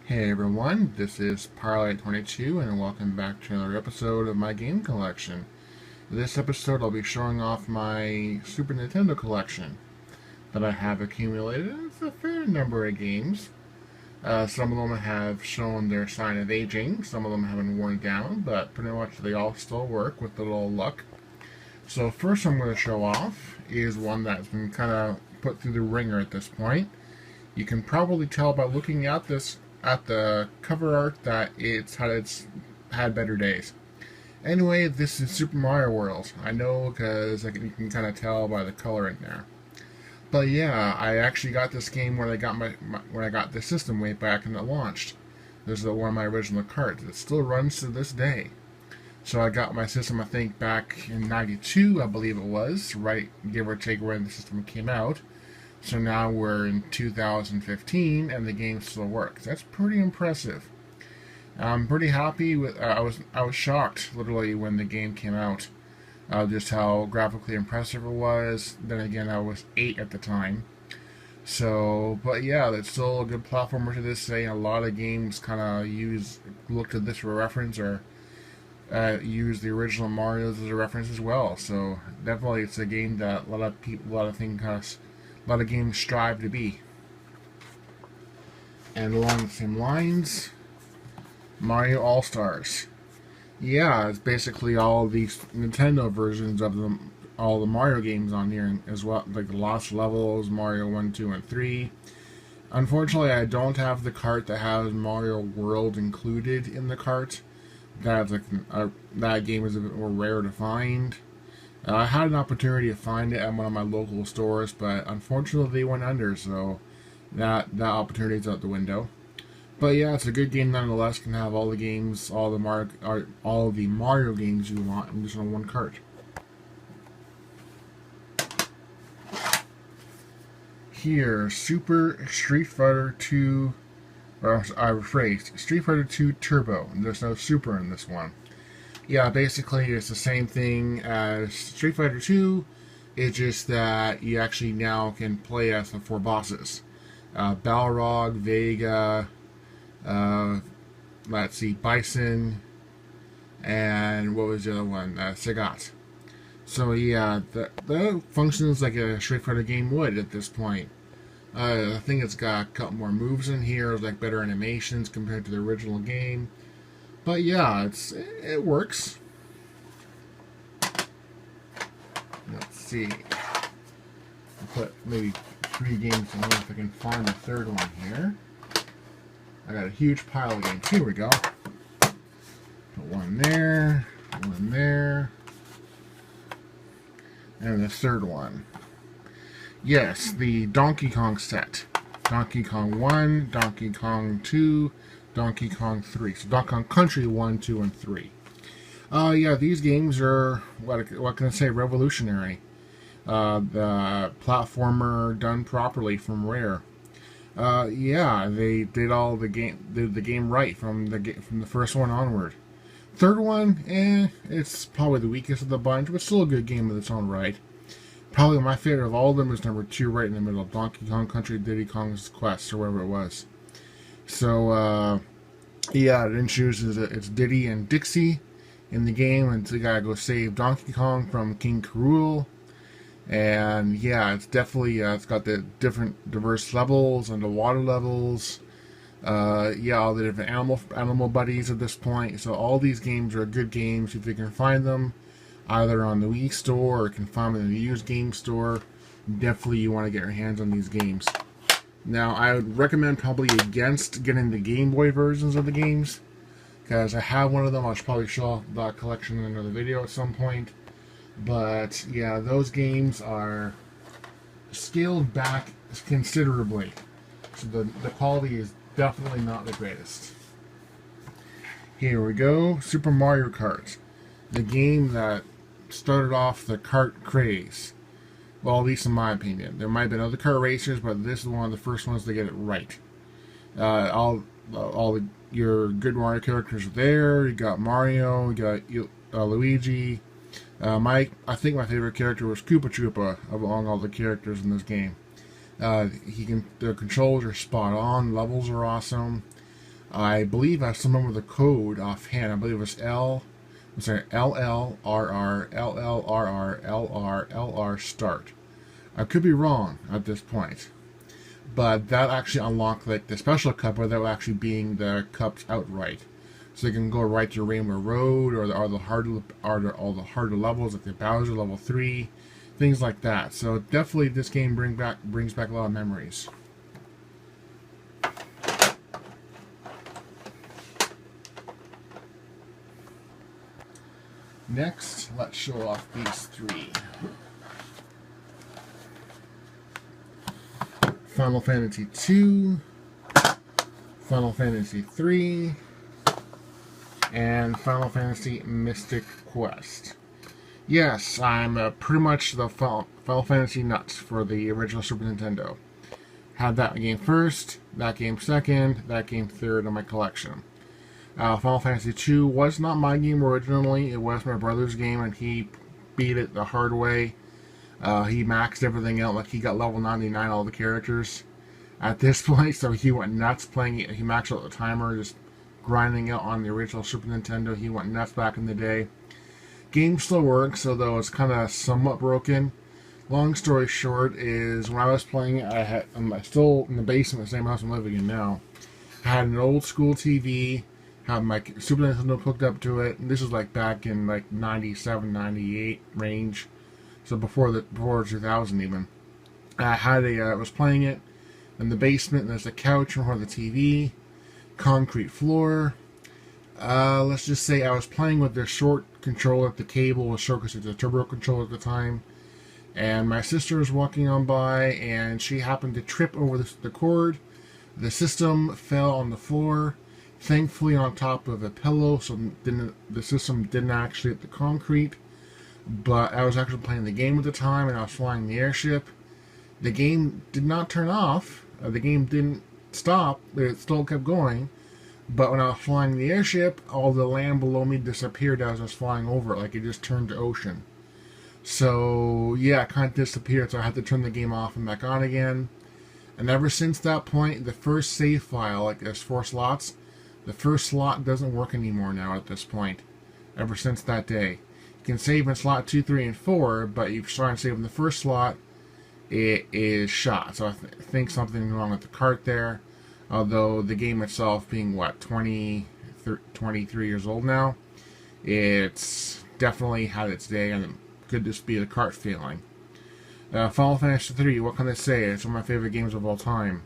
Hey everyone, this is Parlay22 and welcome back to another episode of my game collection. In this episode I'll be showing off my Super Nintendo collection that I have accumulated. It's a fair number of games. Some of them have shown their sign of aging, some of them haven't worn down, but pretty much they all still work with a little luck. So first I'm going to show off is one that's been kind of put through the ringer at this point. You can probably tell by looking at the cover art that it's had better days. Anyway, this is Super Mario World. I know because you can kind of tell by the color in there. But yeah, I actually got this game when I got the system way back and it launched. This is one of my original cards. It still runs to this day. So I got my system, I think, back in '92, I believe it was, right, give or take when the system came out. So now we're in 2015 and the game still works. That's pretty impressive. I'm pretty happy with. I was shocked literally when the game came out, just how graphically impressive it was. Then again, I was 8 at the time. So, but yeah, it's still a good platformer to this day. A lot of games kind of look to this for reference or use the original Mario's as a reference as well. So definitely, it's a game that a lot of games strive to be. And along the same lines, Mario AllStars. Yeah, it's basically all these Nintendo versions of all the Mario games on here as well, like the Lost Levels, Mario 1, 2, and 3. Unfortunately, I don't have the cart that has Mario World included in the cart. That game is a bit more rare to find. I had an opportunity to find it at one of my local stores, but unfortunately they went under, so that opportunity is out the window. But yeah, it's a good game nonetheless. Can have all the games, all the Mario games you want, in just on one cart. Here, Super Street Fighter 2. Or I rephrased, Street Fighter 2 Turbo. There's no Super in this one. Yeah, basically it's the same thing as Street Fighter 2. It's just that you actually now can play as the 4 bosses. Balrog, Vega, let's see, Bison, and what was the other one? Sagat. So yeah, that functions like a Street Fighter game would at this point. I think it's got a couple more moves in here, like better animations compared to the original game. But yeah, it works. Let's see. I'll put maybe 3 games in here if I can find the third one here. I got a huge pile of games. Here we go. Put one there, and the third one. Yes, the Donkey Kong set. Donkey Kong 1, Donkey Kong 2, Donkey Kong 3. So Donkey Kong Country 1, 2, and 3. Yeah, these games are, what can I say, revolutionary. The platformer done properly from Rare. Yeah, they did the game right from the first one onward. Third one, it's probably the weakest of the bunch, but still a good game in its own right. Probably my favorite of all of them is number 2, right in the middle, Donkey Kong Country Diddy Kong's Quest, or whatever it was. So, yeah, it introduces it's Diddy and Dixie in the game, and so you gotta go save Donkey Kong from King K. Rool. And yeah, it's definitely it's got the different diverse levels, underwater levels. Yeah, all the different animal buddies at this point. So all these games are good games if you can find them, either on the Wii store or can find them in the used game store. Definitely you want to get your hands on these games. Now, I would recommend probably against getting the Game Boy versions of the games, because I have one of them. I'll probably show off that collection in another video at some point. But yeah, those games are scaled back considerably, so the quality is definitely not the greatest. Here we go, Super Mario Kart, the game that started off the kart craze. Well, at least in my opinion. There might have been other kart racers, but this is one of the first ones to get it right. Your good Mario characters are there. You got Mario, you got Luigi. I think my favorite character was Koopa Troopa among all the characters in this game. The controls are spot on. Levels are awesome. I believe I still remember the code offhand. I believe it was LLRR start. I could be wrong at this point, but that actually unlocked like the special cup without actually being the cups outright. So you can go right to Rainbow Road or all the harder levels like the Bowser level 3, things like that. So definitely this game brings back a lot of memories. Next, let's show off these 3. Final Fantasy II, Final Fantasy III, and Final Fantasy Mystic Quest. Yes, I'm pretty much the Final Fantasy nuts for the original Super Nintendo. Had that game first, that game second, that game third in my collection. Final Fantasy II was not my game originally. It was my brother's game, and he beat it the hard way. He maxed everything out, like he got level 99 all the characters at this point, so he went nuts playing it. He maxed out the timer, just grinding out on the original Super Nintendo. He went nuts back in the day. Game still works, although it's kind of somewhat broken. Long story short is, when I was playing it, I'm still in the basement of the same house I'm living in now. I had an old school TV, had my Super Nintendo hooked up to it, and this was like back in like 97, 98 range. So before 2000 even. I was playing it in the basement, and there's a couch in front of the TV, concrete floor. Let's just say I was playing with the short controller. The cable was short because it was a turbo controller at the time. And my sister was walking on by, and she happened to trip over the cord. The system fell on the floor, thankfully on top of a pillow, so the system didn't actually hit the concrete. But I was actually playing the game at the time, and I was flying the airship. The game did not turn off. The game didn't stop. It still kept going. But when I was flying the airship, all the land below me disappeared as I was flying over it. Like it just turned to ocean. So, yeah, it kind of disappeared. So I had to turn the game off and back on again. And ever since that point, the first save file, like there's 4 slots, the first slot doesn't work anymore now at this point. Ever since that day. You can save in slot 2, 3, and 4, but if you try and save in the first slot, it is shot. So I think something's wrong with the cart there. Although the game itself being, 23 years old now, it's definitely had its day, and it could just be the cart failing. Final Fantasy III, what can I say? It's one of my favorite games of all time.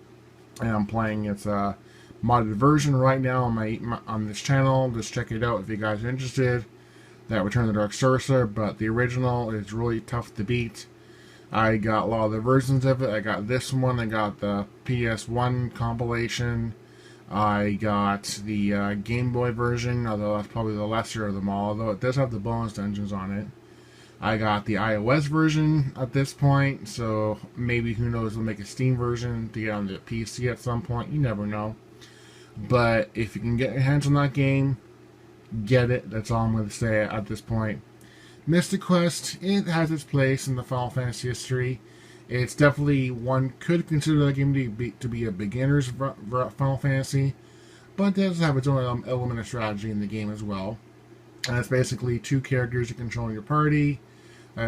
And I'm playing its modded version right now on this channel. Just check it out if you guys are interested. That Return of the Dark Sorcerer, but the original is really tough to beat. I got a lot of the versions of it. I got this one. I got the PS1 compilation. I got the Game Boy version, although that's probably the lesser of them all, although it does have the bonus dungeons on it. I got the iOS version at this point, so maybe, who knows, we'll make a Steam version to get on the PC at some point. You never know. But if you can get your hands on that game, get it. That's all I'm going to say at this point. Mystic Quest, it has its place in the Final Fantasy history. It's definitely, one could consider that game to be a beginner's Final Fantasy, but it does have its own element of strategy in the game as well. And it's basically 2 characters you control in your party,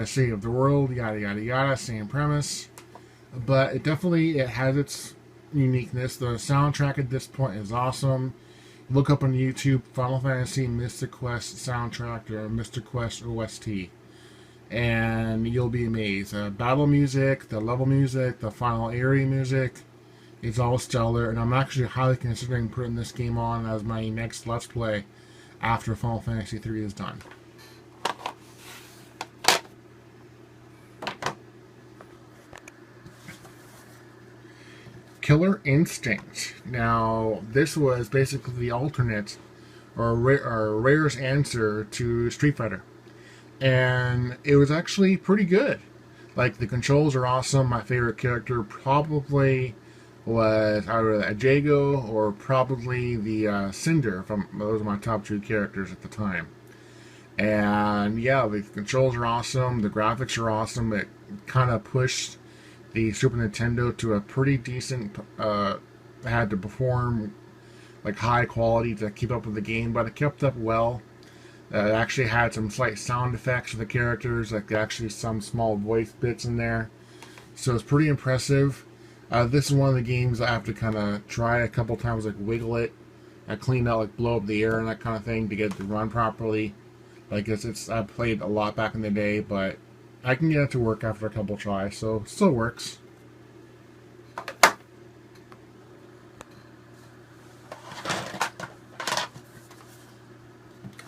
save the world, yada yada yada, same premise. But it has its uniqueness. The soundtrack at this point is awesome. Look up on YouTube Final Fantasy Mystic Quest soundtrack or Mystic Quest OST, and you'll be amazed. Battle music, the level music, the final area music, it's all stellar, and I'm actually highly considering putting this game on as my next Let's Play after Final Fantasy III is done. Killer Instinct. Now, this was basically the alternate or Rare's answer to Street Fighter. And it was actually pretty good. Like, the controls are awesome. My favorite character probably was either the Jago or probably the Cinder. Those are my top 2 characters at the time. And yeah, the controls are awesome. The graphics are awesome. It kind of pushed the Super Nintendo to a pretty decent, had to perform like high quality to keep up with the game, but it kept up well. It actually had some slight sound effects for the characters, like actually some small voice bits in there. So it's pretty impressive. This is one of the games I have to kind of try a couple times, like wiggle it, clean out, like blow up the air and that kind of thing to get it to run properly. Like I played a lot back in the day, but I can get it to work after a couple tries, so it still works.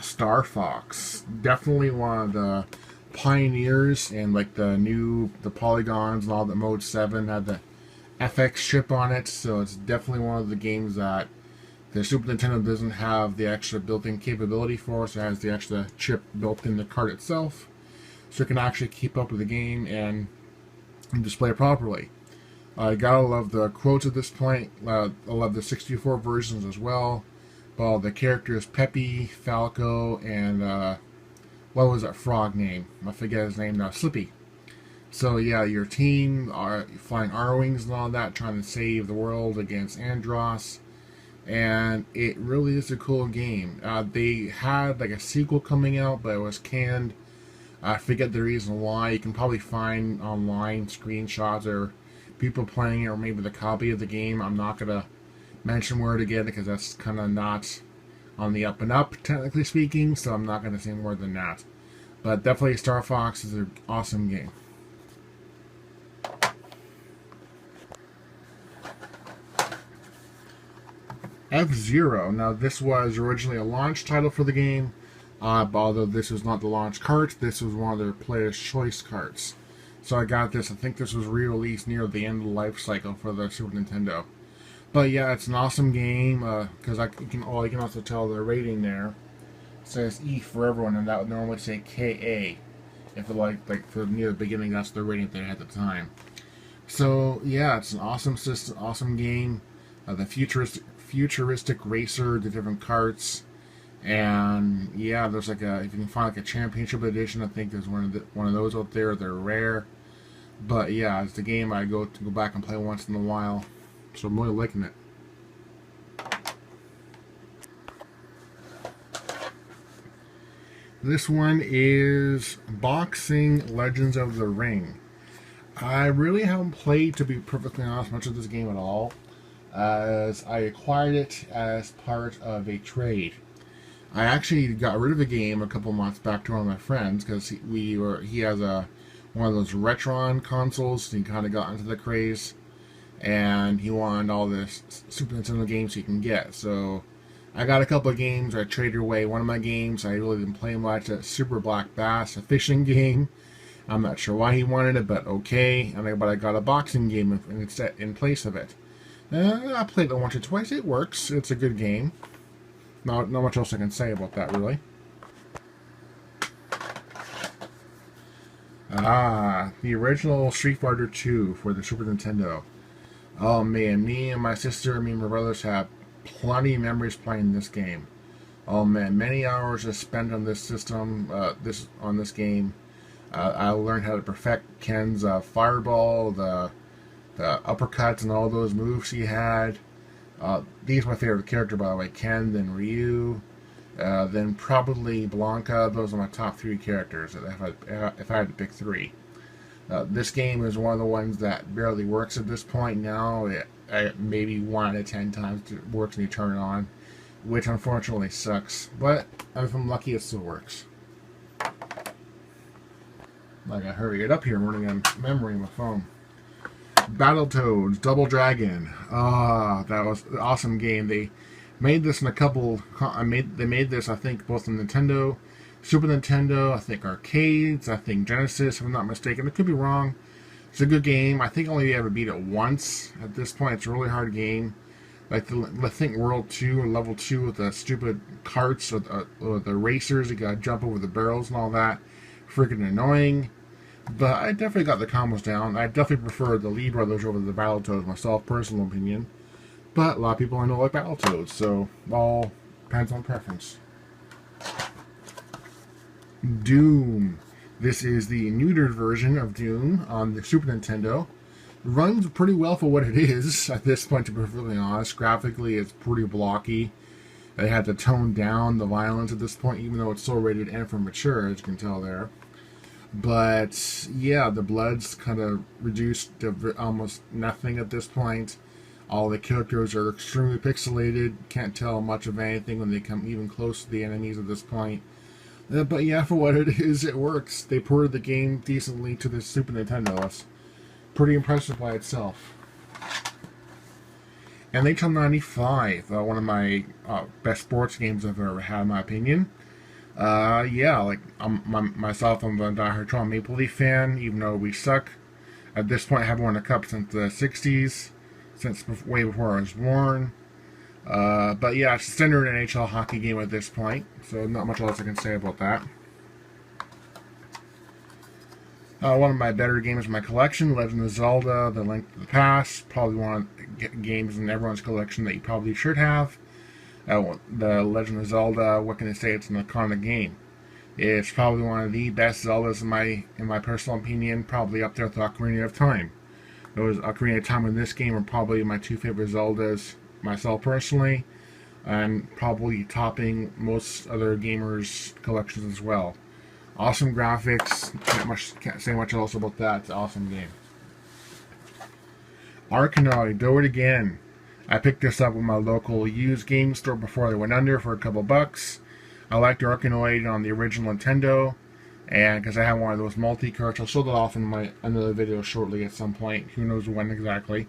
Star Fox, definitely one of the pioneers, and like the polygons and all that. Mode 7 had the FX chip on it, so it's definitely one of the games that the Super Nintendo doesn't have the extra built-in capability for, so it has the extra chip built in the card itself, so it can actually keep up with the game and display it properly. I gotta love the quotes at this point. I love the 64 versions as well. Well, the characters Peppy, Falco, and what was that frog name? I forget his name now. Slippy. So yeah, your team are flying R-Wings and all that, trying to save the world against Andross. And it really is a cool game. They had like a sequel coming out, but it was canned. I forget the reason why. You can probably find online screenshots or people playing it, or maybe the copy of the game. I'm not gonna mention where to get it because that's kind of not on the up and up, technically speaking. So I'm not gonna say more than that. But definitely, Star Fox is an awesome game. F-Zero. Now, this was originally a launch title for the game, but although this was not the launch cart, this was one of their player's choice carts. So I got this. I think this was re-released near the end of the life cycle for the Super Nintendo. But yeah, it's an awesome game, because you can also tell the rating there. It says E for everyone, and that would normally say KA. If it like for near the beginning, that's the rating they had at the time. So yeah, it's an awesome system, awesome game. The futuristic racer, the different carts, and yeah, there's like if you can find like a championship edition, I think there's one of those out there. They're rare, but yeah, it's the game I go back and play once in a while, so I'm really liking it. This one is Boxing Legends of the Ring. I really haven't played, to be perfectly honest, much of this game at all, as I acquired it as part of a trade. I actually got rid of the game a couple months back to one of my friends because he has one of those Retron consoles, and he kind of got into the craze, and he wanted all this Super Nintendo games he can get. So I got a couple of games. I traded away one of my games. I really didn't play much. That Super Black Bass, a fishing game. I'm not sure why he wanted it, but okay. But I got a boxing game in place of it. I played it once or twice. It works. It's a good game. Not much else I can say about that, really. The original Street Fighter 2 for the Super Nintendo. Oh man, me and my brothers have plenty of memories playing this game. Oh man, many hours are spent on this system, on this game. I learned how to perfect Ken's fireball, the uppercuts, and all those moves he had. He's my favorite character, by the way. Ken, then Ryu, then probably Blanca. Those are my top 3 characters if I had to pick 3. This game is one of the ones that barely works at this point now. Maybe 1 out of 10 times it works and you turn it on, which unfortunately sucks. But if I'm lucky, it still works. I gotta hurry it up here. I'm running out of memory on my phone. Battletoads, Double Dragon. That was an awesome game. They made this in a couple. They made this, I think, both on Nintendo, Super Nintendo, I think arcades, I think Genesis, if I'm not mistaken. I could be wrong. It's a good game. I think only ever beat it once. At this point, it's a really hard game. Like I think World 2 or Level 2 with the stupid carts or the racers. You gotta jump over the barrels and all that. Freaking annoying. But I definitely got the combos down. I definitely prefer the Lee brothers over the Battletoads, myself, personal opinion. But a lot of people I know like Battletoads, so all depends on preference. Doom. This is the neutered version of Doom on the Super Nintendo. Runs pretty well for what it is at this point, to be perfectly honest. Graphically, it's pretty blocky. They had to tone down the violence at this point, even though it's still rated M for mature, as you can tell there. But yeah, the blood's kind of reduced to almost nothing at this point. All the characters are extremely pixelated. Can't tell much of anything when they come even close to the enemies at this point. But yeah, for what it is, it works. They ported the game decently to the Super Nintendo. It's pretty impressive by itself. NHL 95, one of my best sports games I've ever had, in my opinion. Yeah, like myself, I'm a diehard Toronto Maple Leaf fan, even though we suck. At this point, I haven't won a cup since the 60s, since way before I was born. But yeah, it's a standard NHL hockey game at this point, so not much else I can say about that. One of my better games in my collection, Legend of Zelda, The Link to the Past. Probably one of the games in everyone's collection that you probably should have. The Legend of Zelda, what can I say, it's an iconic game. It's probably one of the best Zeldas in my personal opinion, probably up there with Ocarina of Time. Those Ocarina of Time and this game are probably my two favorite Zeldas, myself personally, and probably topping most other gamers' collections as well. Awesome graphics, can't say much else about that. It's an awesome game. Arkanoid, do it again. I picked this up with my local used game store before they went under for a couple bucks. I liked Arkanoid on the original Nintendo, and because I have one of those multi-carts, I'll show that off in another video shortly at some point. Who knows when exactly.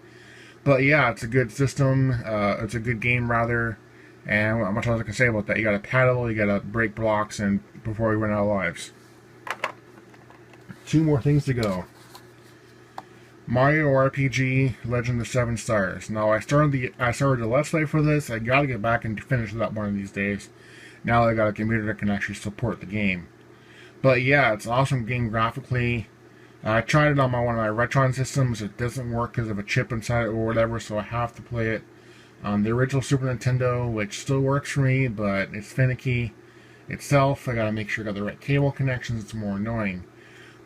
But yeah, it's a good system. It's a good game rather. And not much else I can say about that. You gotta paddle, you gotta break blocks, and before we run out of lives. 2 more things to go. Mario RPG Legend of 7 Stars. Now I started the Let's Play for this. I gotta get back and finish it up one of these days. Now I got a computer that can actually support the game. But yeah, it's an awesome game graphically. I tried it on one of my Retron systems. It doesn't work because of a chip inside it or whatever, so I have to play it on the original Super Nintendo, which still works for me, but it's finicky itself. I gotta make sure I got the right cable connections. It's more annoying.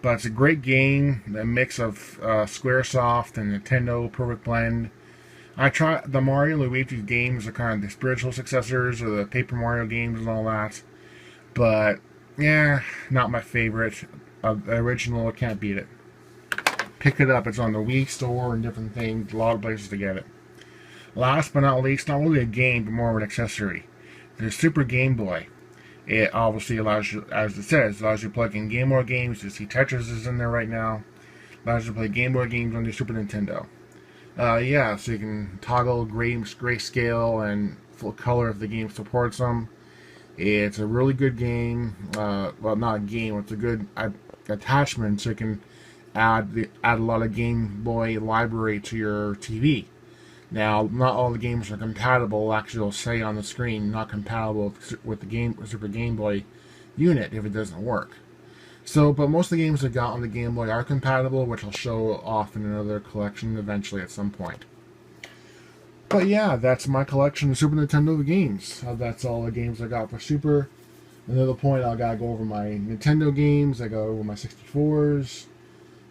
But it's a great game, a mix of Squaresoft and Nintendo, perfect blend. I try the Mario and Luigi games are kind of the spiritual successors of the Paper Mario games and all that. But, yeah, not my favorite. The original, I can't beat it. Pick it up, it's on the Wii store and different things, a lot of places to get it. Last but not least, not really a game, but more of an accessory. The Super Game Boy. It obviously allows you, as it says, allows you to plug in Game Boy games. You see Tetris is in there right now. Allows you to play Game Boy games on your Super Nintendo. Yeah, so you can toggle grayscale and full color if the game supports them. It's a really good game. Well, not a game. It's a good attachment, so you can add a lot of Game Boy library to your TV. Now, not all the games are compatible. Actually, it'll say on the screen, not compatible with the Super Game Boy unit if it doesn't work. So, but most of the games I got on the Game Boy are compatible, which I'll show off in another collection eventually at some point. But yeah, that's my collection of Super Nintendo games. That's all the games I got for Super. Another point, I gotta go over my Nintendo games. I go over my 64s.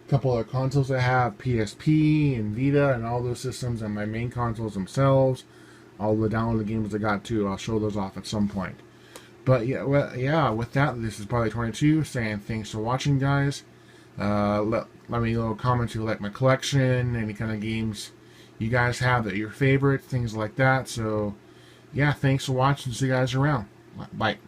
Couple other consoles I have, PSP and Vita and all those systems, and my main consoles themselves, all the downloaded games I got too. I'll show those off at some point. But yeah, with that, this is Barley 22 saying thanks for watching, guys. Let me know in the comments if you like my collection, any kind of games you guys have that are your favorite, things like that. So yeah, thanks for watching. See you guys around. Bye.